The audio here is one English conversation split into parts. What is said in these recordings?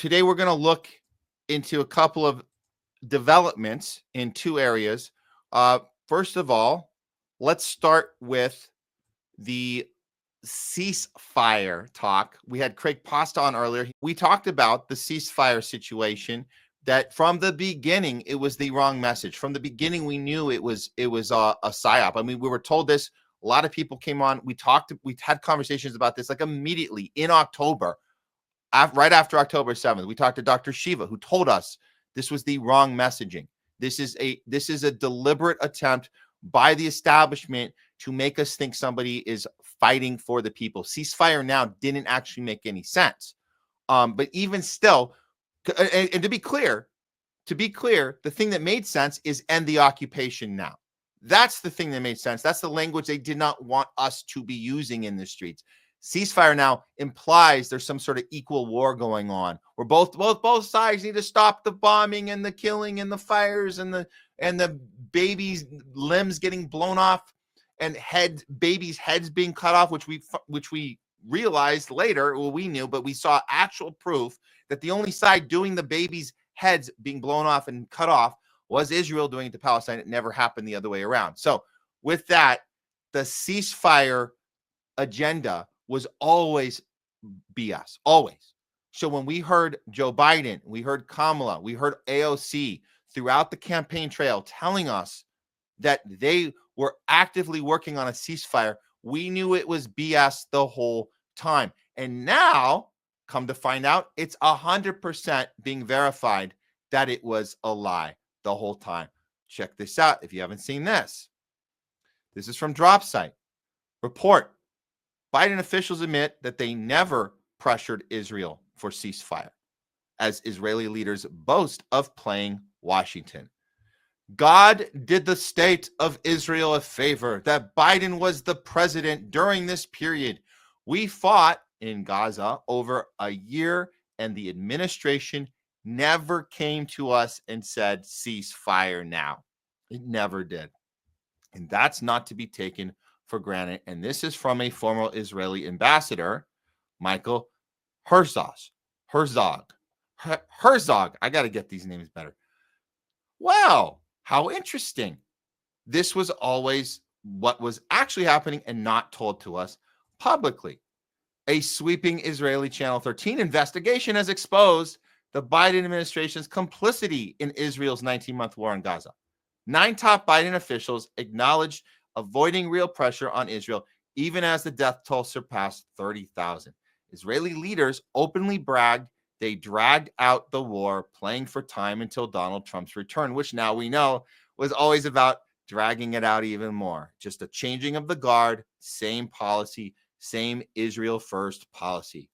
today we're going to look into a couple of developments in two areas. First of all, let's start with the ceasefire talk. We had Craig Pasta on earlier. We talked about the ceasefire situation, that from the beginning it was the wrong message. From the beginning we knew it was a psyop. I mean, we were told this. A lot of people came on. We had conversations about this like immediately in October, right after October 7th. We talked to Dr. Shiva, who told us this was the wrong messaging. This is a deliberate attempt by the establishment to make us think somebody is fighting for the people. Ceasefire now didn't actually make any sense. But even still, and to be clear, the thing that made sense is end the occupation now. That's the thing that made sense. That's the language they did not want us to be using in the streets. Ceasefire now implies there's some sort of equal war going on, where both sides need to stop the bombing and the killing and the fires and the babies' limbs getting blown off and babies' heads being cut off, which we realized later. Well, we knew, but we saw actual proof that the only side doing the babies' heads being blown off and cut off was Israel doing it to Palestine. It never happened the other way around. So with that, the ceasefire agenda was always BS, always. So when we heard Joe Biden, we heard Kamala, we heard AOC throughout the campaign trail telling us that they were actively working on a ceasefire, we knew it was BS the whole time. And now, come to find out, it's 100% being verified that it was a lie the whole time. Check this out if you haven't seen this. This is from DropSite. Report: Biden officials admit that they never pressured Israel for ceasefire, as Israeli leaders boast of playing Washington. God did the state of Israel a favor that Biden was the president during this period. We fought in Gaza over a year, and the administration never came to us and said, ceasefire now. It never did. And that's not to be taken for granted. And this is from a former Israeli ambassador, Michael Herzog. I got to get these names better. Wow, how interesting. This was always what was actually happening and not told to us publicly. A sweeping Israeli Channel 13 investigation has exposed the Biden administration's complicity in Israel's 19-month war in Gaza. 9 top Biden officials acknowledged avoiding real pressure on Israel, even as the death toll surpassed 30,000. Israeli leaders openly bragged they dragged out the war, playing for time until Donald Trump's return, which now we know was always about dragging it out even more. Just a changing of the guard, same policy, same Israel first policy.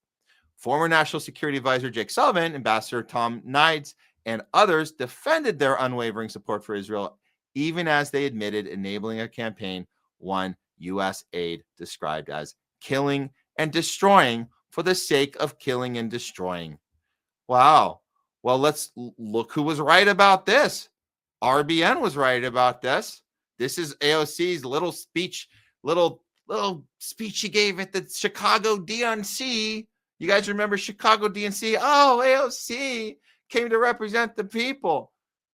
Former National Security Advisor Jake Sullivan, Ambassador Tom Nides, and others defended their unwavering support for Israel, even as they admitted enabling a campaign won U.S. aid described as killing and destroying for the sake of killing and destroying. Wow. Well, let's look who was right about this. RBN was right about this. This is AOC's little speech she gave at the Chicago DNC. You guys remember Chicago DNC? Oh, AOC came to represent the people.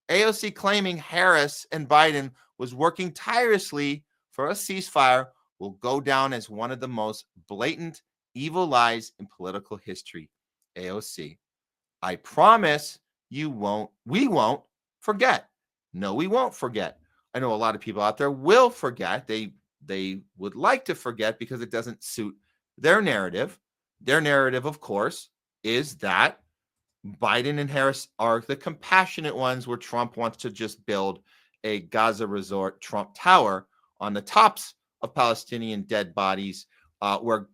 AOC claiming Harris and Biden was working tirelessly for a ceasefire will go down as one of the most blatant evil lies in political history. AOC, I promise we won't forget. No, we won't forget. I know a lot of people out there will forget. They would like to forget because it doesn't suit their narrative. Their narrative, of course, is that Biden and Harris are the compassionate ones, where Trump wants to just build a Gaza resort Trump Tower on the tops of Palestinian dead bodies, where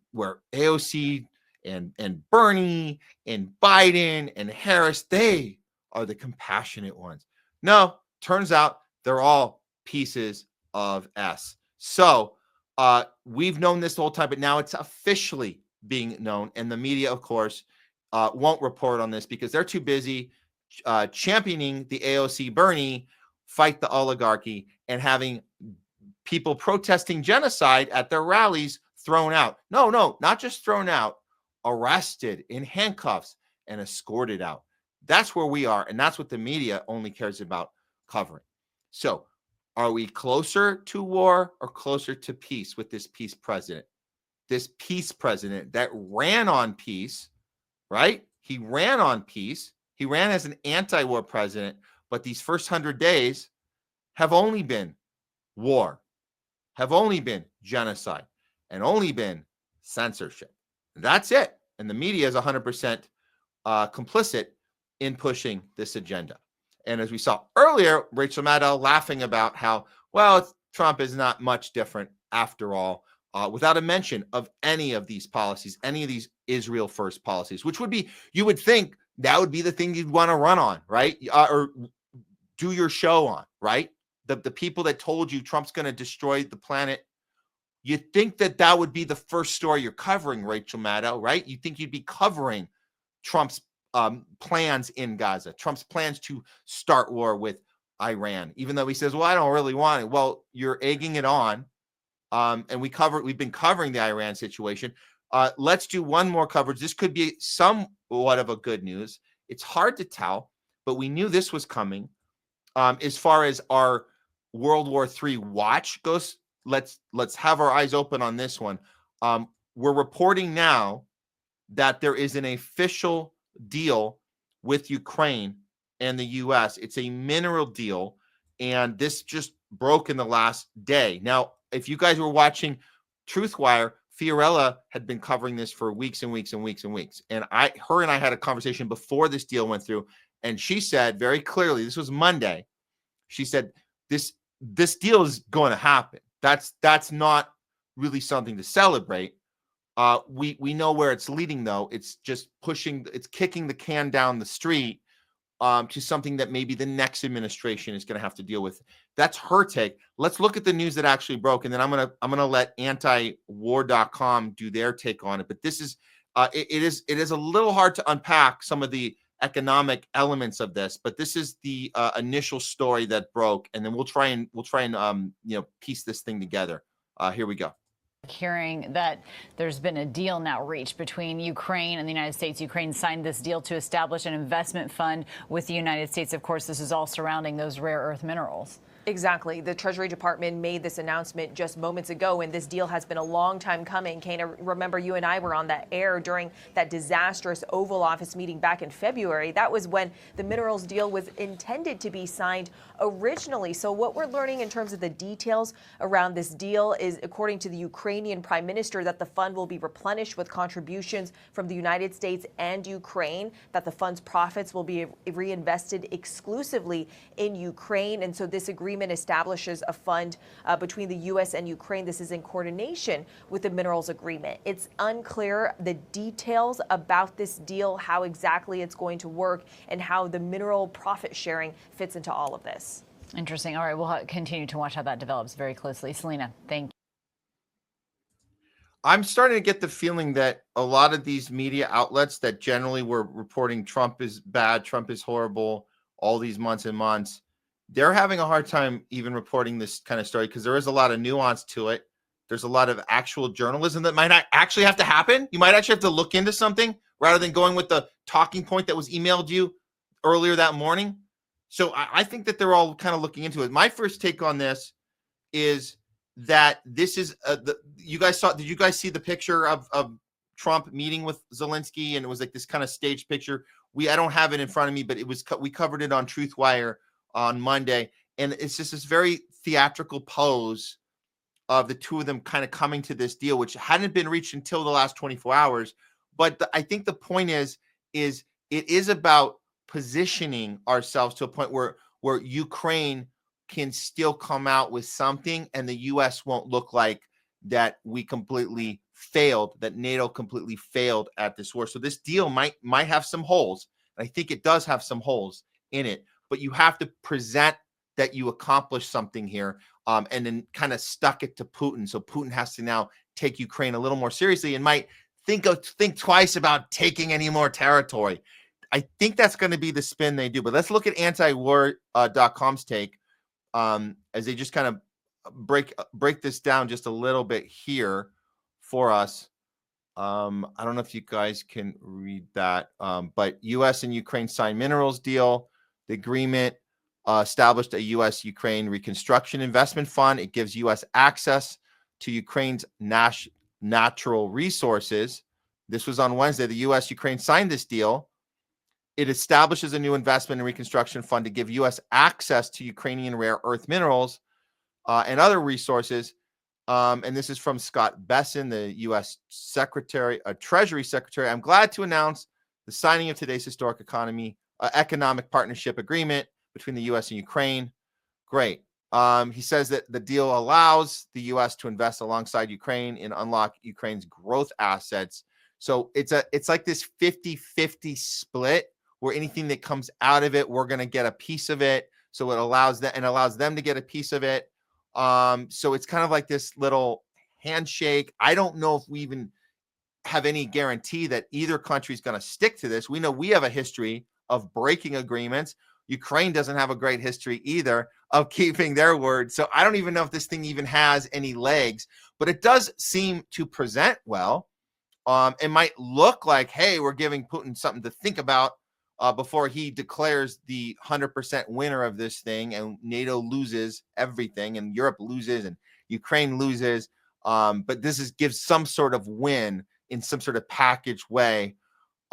AOC and Bernie and Biden and Harris, they are the compassionate ones. No, turns out they're all pieces of S. So we've known this the whole time, but now it's officially being known. And the media, of course, won't report on this because they're too busy championing the AOC Bernie, fight the oligarchy, and having people protesting genocide at their rallies thrown out. No, not just thrown out, arrested in handcuffs, and escorted out. That's where we are, and that's what the media only cares about covering. So are we closer to war or closer to peace with this peace president? This peace president that ran on peace, right? He ran on peace. He ran as an anti-war president, but these first 100 days have only been war, have only been genocide, and only been censorship. That's it. And the media is 100% complicit in pushing this agenda. And as we saw earlier, Rachel Maddow laughing about how, well, Trump is not much different after all, without a mention of any of these policies, any of these Israel first policies, which would be, you would think that would be the thing you'd want to run on, right? Or do your show on, right? The people that told you Trump's going to destroy the planet, you think that would be the first story you're covering, Rachel Maddow, right? You think you'd be covering Trump's plans in Gaza, Trump's plans to start war with Iran, even though he says, well, I don't really want it. Well, you're egging it on. And we've been covering the Iran situation. Let's do one more coverage. This could be somewhat of a good news. It's hard to tell, but we knew this was coming. As far as our World War III watch goes, let's have our eyes open on this one. We're reporting now that there is an official deal with Ukraine and the U.S. It's a mineral deal, and this just broke in the last day. Now, if you guys were watching Truthwire, Fiorella had been covering this for weeks and weeks and weeks and weeks. And her and I had a conversation before this deal went through, and she said very clearly, this was Monday, she said, this deal is going to happen. That's not really something to celebrate. We know where it's leading, though. It's just it's kicking the can down the street to something that maybe the next administration is going to have to deal with. That's her take. Let's look at the news that actually broke, and then I'm gonna let antiwar.com do their take on it. But this is it is a little hard to unpack some of the economic elements of this, but this is the initial story that broke, and then we'll try and piece this thing together. Here we go. Hearing that there's been a deal now reached between Ukraine and the United States. Ukraine signed this deal to establish an investment fund with the United States. Of course, this is all surrounding those rare earth minerals. Exactly. The Treasury Department made this announcement just moments ago, and this deal has been a long time coming. Kana, remember you and I were on that air during that disastrous Oval Office meeting back in February. That was when the minerals deal was intended to be signed originally. So what we're learning in terms of the details around this deal is, according to the Ukrainian Prime Minister, that the fund will be replenished with contributions from the United States and Ukraine, that the fund's profits will be reinvested exclusively in Ukraine. And so this agreement establishes a fund between the U.S. and Ukraine. This is in coordination with the minerals agreement. It's unclear the details about this deal, how exactly it's going to work, and how the mineral profit sharing fits into all of this. Interesting. All right, we'll continue to watch how that develops very closely. Selena, thank you. I'm starting to get the feeling that a lot of these media outlets that generally were reporting Trump is bad, Trump is horrible, all these months and months, they're having a hard time even reporting this kind of story because there is a lot of nuance to it. There's a lot of actual journalism that might not actually have to happen. You might actually have to look into something rather than going with the talking point that was emailed you earlier that morning. So I think that they're all kind of looking into it. My first take on this is that this is did you guys see the picture of Trump meeting with Zelensky? And it was like this kind of staged picture. I don't have it in front of me, but we covered it on Truthwire on Monday, and it's just this very theatrical pose of the two of them kind of coming to this deal, which hadn't been reached until the last 24 hours. But I think the point is it is about positioning ourselves to a point where Ukraine can still come out with something, and the U.S. won't look like that we completely failed, that NATO completely failed at this war. So this deal might have some holes. I think it does have some holes in it. But you have to present that you accomplished something here, and then kind of stuck it to Putin. So Putin has to now take Ukraine a little more seriously and might think twice about taking any more territory. I think that's going to be the spin they do. But let's look at antiwar.com's take as they just kind of break this down just a little bit here for us. I don't know if you guys can read that, but U.S. and Ukraine signed minerals deal. The agreement established a U.S.-Ukraine reconstruction investment fund. It gives U.S. access to Ukraine's natural resources. This was on Wednesday. The U.S.-Ukraine signed this deal. It establishes a new investment and reconstruction fund to give U.S. access to Ukrainian rare earth minerals and other resources. And this is from Scott Bessent, the U.S. Treasury Secretary. I'm glad to announce the signing of today's historic economic partnership agreement between the U.S. and Ukraine. Great. He says that the deal allows the U.S. to invest alongside Ukraine and unlock Ukraine's growth assets. So it's like this 50-50 split where anything that comes out of it, we're going to get a piece of it. So it allows them to get a piece of it. So it's kind of like this little handshake. I don't know if we even have any guarantee that either country is going to stick to this. We know we have a history of breaking agreements. Ukraine doesn't have a great history either of keeping their word. So I don't even know if this thing even has any legs, but it does seem to present well. It might look like, hey, we're giving Putin something to think about before he declares the 100% winner of this thing, and NATO loses everything, and Europe loses, and Ukraine loses. But this gives some sort of win in some sort of packaged way.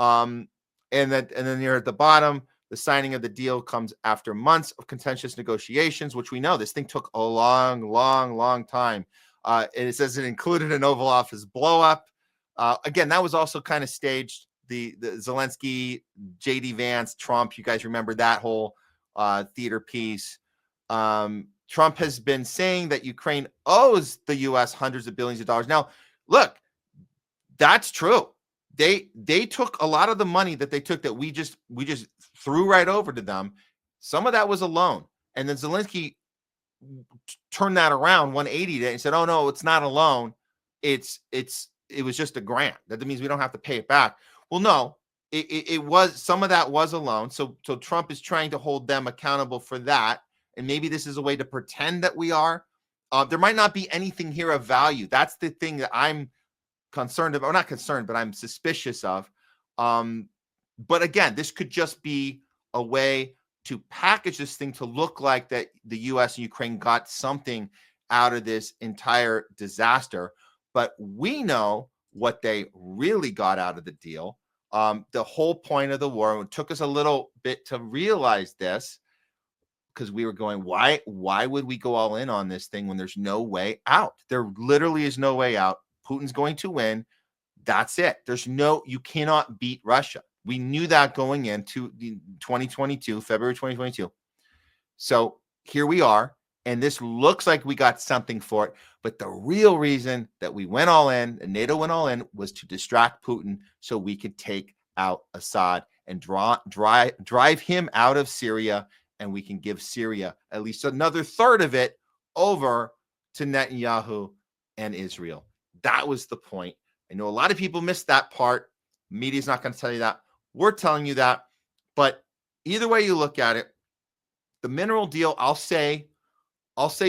And then here at the bottom, the signing of the deal comes after months of contentious negotiations, which we know this thing took a long time. And it says it included an Oval Office blow up. Again, that was also kind of staged. The Zelensky, J.D. Vance, Trump, you guys remember that whole theater piece. Trump has been saying that Ukraine owes the U.S. hundreds of billions of dollars. Now, look, that's true. They took a lot of the money that they took that we just threw right over to them. Some of that was a loan. And then Zelensky turned that around 180 and said, oh, no, it's not a loan. It was just a grant. That means we don't have to pay it back. Well, no, it was, some of that was a loan. So Trump is trying to hold them accountable for that. And maybe this is a way to pretend that we are. There might not be anything here of value. That's the thing that I'm concerned about, or not concerned, but I'm suspicious of. But again, this could just be a way to package this thing to look like that the U.S. and Ukraine got something out of this entire disaster. But we know what they really got out of the deal. The whole point of the war, it took us a little bit to realize this, because we were going, why would we go all in on this thing when there's no way out? There literally is no way out. Putin's going to win. That's it. You cannot beat Russia. We knew that going into 2022, February 2022. So here we are, and this looks like we got something for it. But the real reason that we went all in, and NATO went all in, was to distract Putin so we could take out Assad and drive him out of Syria, and we can give Syria at least another third of it over to Netanyahu and Israel. That was the point. I know a lot of people missed that part. Media's not going to tell you that. We're telling you that. But either way you look at it, the mineral deal, I'll say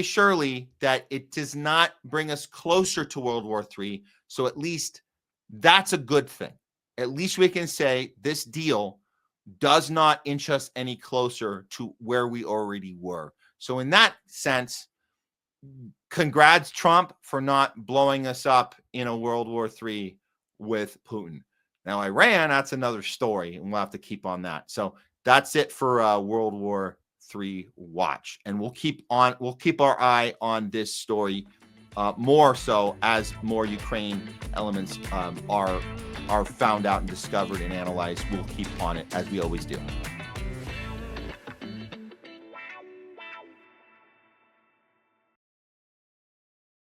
surely that it does not bring us closer to World War III. So at least that's a good thing. At least we can say this deal does not inch us any closer to where we already were. So in that sense, congrats, Trump, for not blowing us up in a World War III with Putin. Now, Iran, that's another story, and we'll have to keep on that. So that's it for World War III watch, and we'll keep our eye on this story more so as more Ukraine elements are found out and discovered and analyzed. We'll keep on it as we always do.